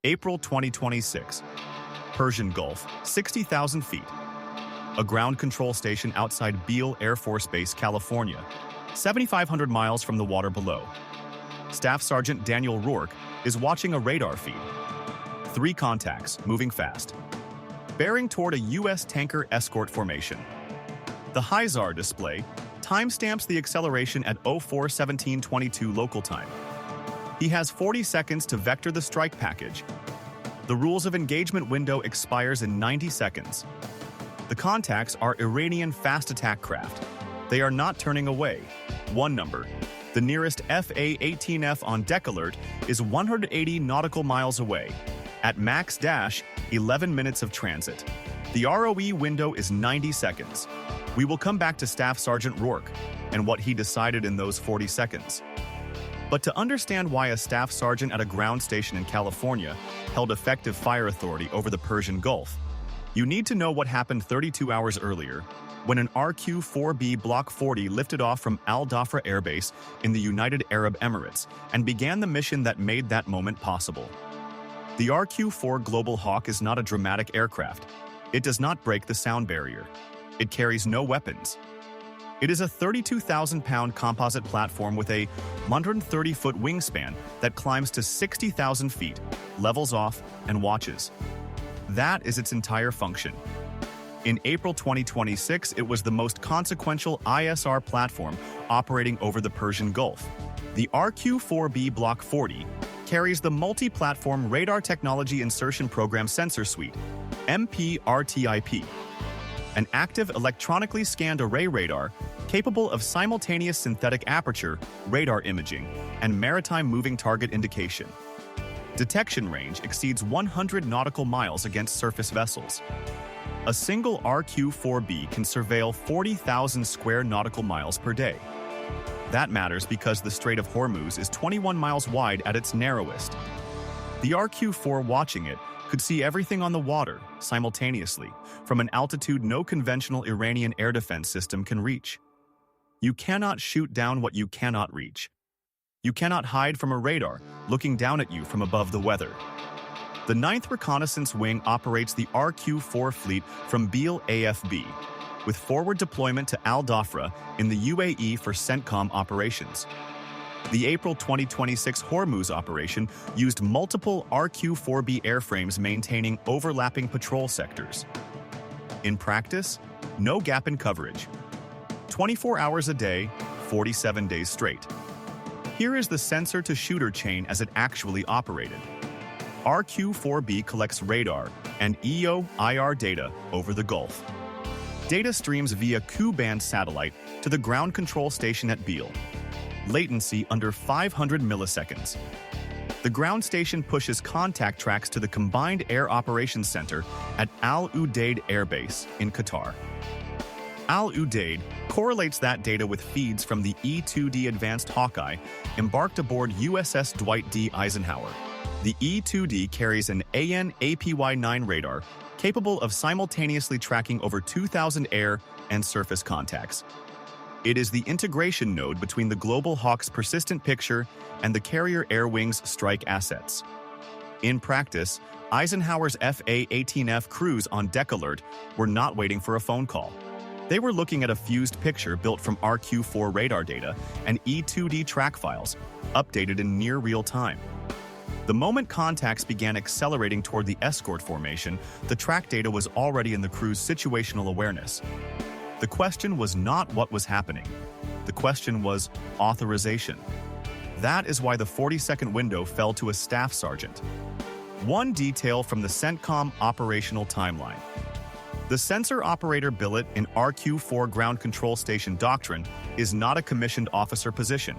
April 2026. Persian Gulf, 60,000 feet. A ground control station outside Beale Air Force Base, California, 7,500 miles from the water below. Staff Sergeant Daniel Rourke is watching a radar feed. 3 contacts, moving fast. Bearing toward a U.S. tanker escort formation. The HIZAR display timestamps the acceleration at 04:17:22 local time. He has 40 seconds to vector the strike package. The rules of engagement window expires in 90 seconds. The contacts are Iranian fast attack craft. They are not turning away. One number. The nearest FA-18F on deck alert is 180 nautical miles away. At max dash, 11 minutes of transit. The ROE window is 90 seconds. We will come back to Staff Sergeant Rourke and what he decided in those 40 seconds. But to understand why a staff sergeant at a ground station in California held effective fire authority over the Persian Gulf, you need to know what happened 32 hours earlier when an RQ-4B Block 40 lifted off from Dhafra Air Base in the United Arab Emirates and began the mission that made that moment possible. The RQ-4 Global Hawk is not a dramatic aircraft. It does not break the sound barrier. It carries no weapons. It is a 32,000-pound composite platform with a 130-foot wingspan that climbs to 60,000 feet, levels off, and watches. That is its entire function. In April 2026, it was the most consequential ISR platform operating over the Persian Gulf. The RQ-4B Block 40 carries the Multi-Platform Radar Technology Insertion Program Sensor Suite, MP-RTIP, an active electronically scanned array radar capable of simultaneous synthetic aperture, radar imaging, and maritime moving target indication. Detection range exceeds 100 nautical miles against surface vessels. A single RQ-4B can surveil 40,000 square nautical miles per day. That matters because the Strait of Hormuz is 21 miles wide at its narrowest. The RQ-4 watching it could see everything on the water simultaneously from an altitude no conventional Iranian air defense system can reach. You cannot shoot down what you cannot reach. You cannot hide from a radar looking down at you from above the weather. The 9th Reconnaissance Wing operates the RQ-4 fleet from Beale AFB, with forward deployment to Al Dhafra in the UAE for CENTCOM operations. The April 2026 Hormuz operation used multiple RQ-4B airframes maintaining overlapping patrol sectors. In practice, no gap in coverage. 24 hours a day, 47 days straight. Here is the sensor-to-shooter chain as it actually operated. RQ-4B collects radar and EO/IR data over the Gulf. Data streams via Ku-band satellite to the ground control station at Beale. Latency under 500 milliseconds. The ground station pushes contact tracks to the Combined Air Operations Center at Al-Udeid Air Base in Qatar. Al-Udeid correlates that data with feeds from the E-2D Advanced Hawkeye embarked aboard USS Dwight D. Eisenhower. The E-2D carries an AN/APY-9 radar capable of simultaneously tracking over 2,000 air and surface contacts. It is the integration node between the Global Hawk's persistent picture and the carrier air wing's strike assets. In practice, Eisenhower's FA-18F crews on deck alert were not waiting for a phone call. They were looking at a fused picture built from RQ-4 radar data and E-2D track files, updated in near real time. The moment contacts began accelerating toward the escort formation, the track data was already in the crew's situational awareness. The question was not what was happening. The question was authorization. That is why the 40-second window fell to a staff sergeant. One detail from the CENTCOM operational timeline. The sensor operator billet in RQ-4 ground control station doctrine is not a commissioned officer position.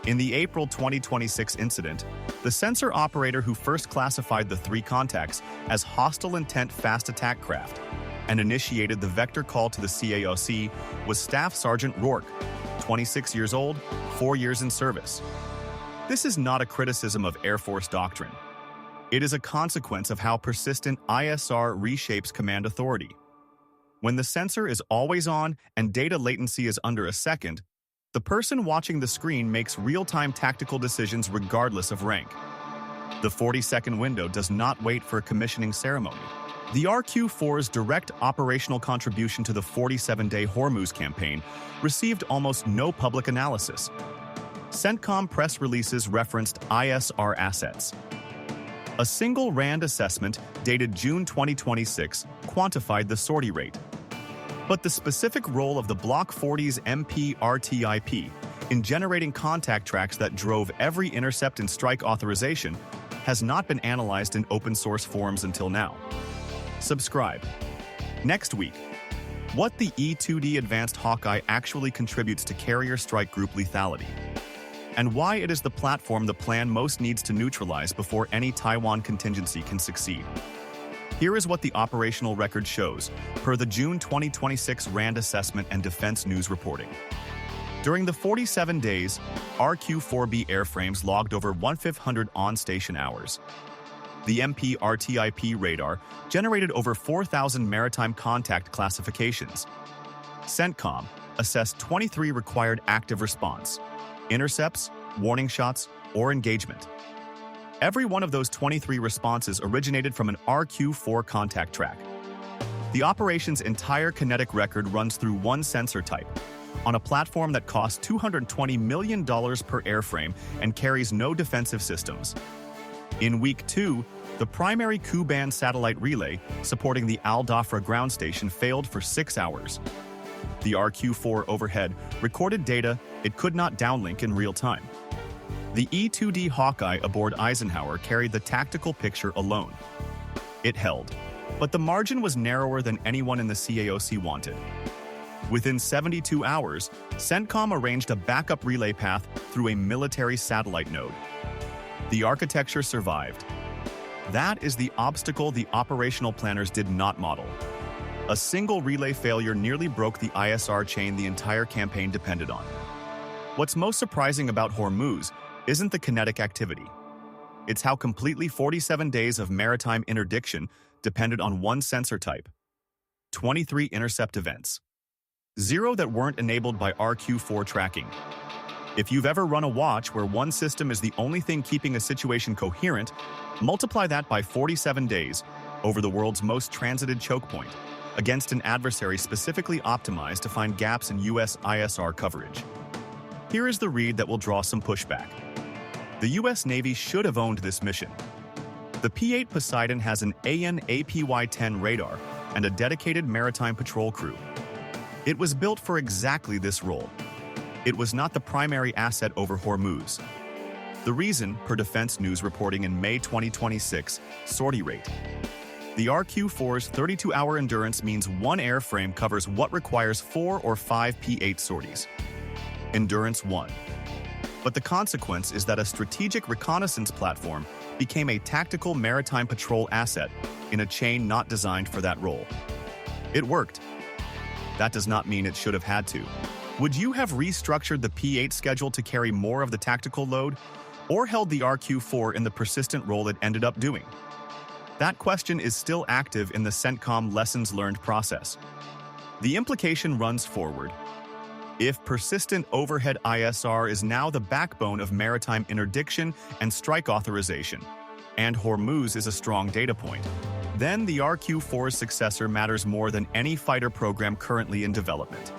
In the April 2026 incident, the sensor operator who first classified the 3 contacts as hostile intent fast attack craft and initiated the vector call to the CAOC was Staff Sergeant Rourke, 26 years old, 4 years in service. This is not a criticism of Air Force doctrine. It is a consequence of how persistent ISR reshapes command authority. When the sensor is always on and data latency is under a second, the person watching the screen makes real-time tactical decisions regardless of rank. The 40-second window does not wait for a commissioning ceremony. The RQ-4's direct operational contribution to the 47-day Hormuz campaign received almost no public analysis. CENTCOM press releases referenced ISR assets. A single RAND assessment dated June 2026 quantified the sortie rate. But the specific role of the Block 40's MP-RTIP in generating contact tracks that drove every intercept and strike authorization has not been analyzed in open-source forums until now. Subscribe. Next week, what the E-2D Advanced Hawkeye actually contributes to carrier strike group lethality, and why it is the platform the plan most needs to neutralize before any Taiwan contingency can succeed. Here is what the operational record shows, per the June 2026 RAND Assessment and Defense News reporting. During the 47 days, RQ-4B airframes logged over 1,500 on-station hours. The MP-RTIP radar generated over 4,000 maritime contact classifications. CENTCOM assessed 23 required active response, intercepts, warning shots, or engagement. Every one of those 23 responses originated from an RQ-4 contact track. The operation's entire kinetic record runs through one sensor type, on a platform that costs $220 million per airframe and carries no defensive systems. In Week 2, the primary Ku-band satellite relay supporting the Dhafra ground station failed for 6 hours. The RQ-4 overhead recorded data it could not downlink in real time. The E-2D Hawkeye aboard Eisenhower carried the tactical picture alone. It held, but the margin was narrower than anyone in the CAOC wanted. Within 72 hours, CENTCOM arranged a backup relay path through a military satellite node. The architecture survived. That is the obstacle the operational planners did not model. A single relay failure nearly broke the ISR chain the entire campaign depended on. What's most surprising about Hormuz isn't the kinetic activity. It's how completely 47 days of maritime interdiction depended on one sensor type. 23 intercept events. 0 that weren't enabled by RQ-4 tracking. If you've ever run a watch where one system is the only thing keeping a situation coherent, multiply that by 47 days over the world's most transited choke point, against an adversary specifically optimized to find gaps in US ISR coverage. Here is the read that will draw some pushback. The US Navy should have owned this mission. The P-8 Poseidon has an AN/APY-10 radar and a dedicated maritime patrol crew. It was built for exactly this role. It was not the primary asset over Hormuz. The reason, per Defense News reporting in May 2026, sortie rate. The RQ-4's 32-hour endurance means one airframe covers what requires 4 or 5 P-8 sorties. Endurance 1. But the consequence is that a strategic reconnaissance platform became a tactical maritime patrol asset in a chain not designed for that role. It worked. That does not mean it should have had to. Would you have restructured the P-8 schedule to carry more of the tactical load, or held the RQ-4 in the persistent role it ended up doing? That question is still active in the CENTCOM lessons learned process. The implication runs forward. If persistent overhead ISR is now the backbone of maritime interdiction and strike authorization, and Hormuz is a strong data point, then the RQ-4's successor matters more than any fighter program currently in development.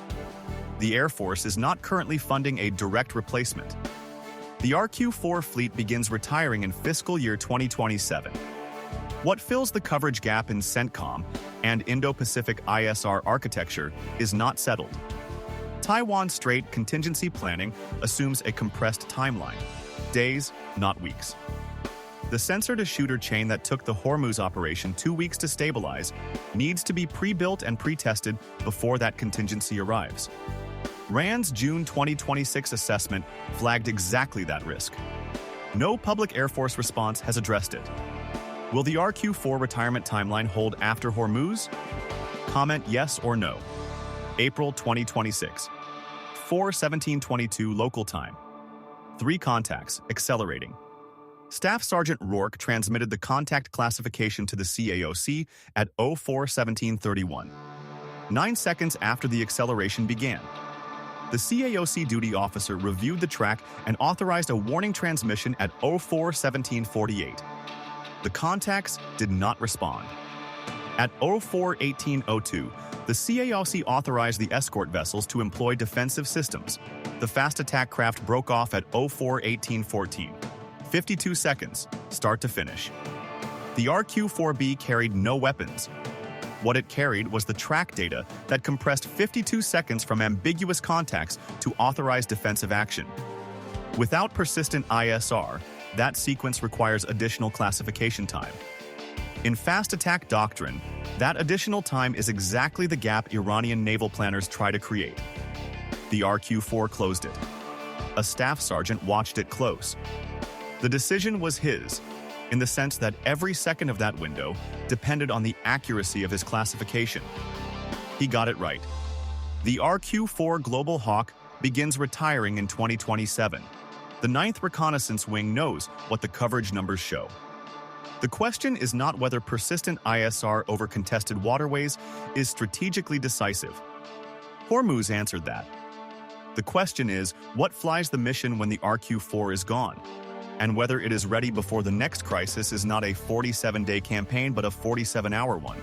The Air Force is not currently funding a direct replacement. The RQ-4 fleet begins retiring in fiscal year 2027. What fills the coverage gap in CENTCOM and Indo-Pacific ISR architecture is not settled. Taiwan Strait contingency planning assumes a compressed timeline, days, not weeks. The sensor-to-shooter chain that took the Hormuz operation 2 weeks to stabilize needs to be pre-built and pre-tested before that contingency arrives. RAND's June 2026 assessment flagged exactly that risk. No public Air Force response has addressed it. Will the RQ-4 retirement timeline hold after Hormuz? Comment yes or no. April 2026. 4/17/22 local time. 3 contacts, accelerating. Staff Sergeant Rourke transmitted the contact classification to the CAOC at 04/17/31. 9 seconds after the acceleration began. the CAOC duty officer reviewed the track and authorized a warning transmission at 04:17:48. The contacts did not respond. At 04:18:02, the CAOC authorized the escort vessels to employ defensive systems. The fast attack craft broke off at 04:18:14. 52 seconds, start to finish. The RQ-4B carried no weapons. What it carried was the track data that compressed 52 seconds from ambiguous contacts to authorized defensive action. Without persistent ISR, that sequence requires additional classification time. In fast attack doctrine, that additional time is exactly the gap Iranian naval planners try to create. The RQ-4 closed it. A staff sergeant watched it close. The decision was his, in the sense that every second of that window depended on the accuracy of his classification. He got it right. The RQ-4 Global Hawk begins retiring in 2027. The 9th Reconnaissance Wing knows what the coverage numbers show. The question is not whether persistent ISR over contested waterways is strategically decisive. Hormuz answered that. The question is what flies the mission when the RQ-4 is gone, and whether it is ready before the next crisis is not a 47-day campaign but a 47-hour one.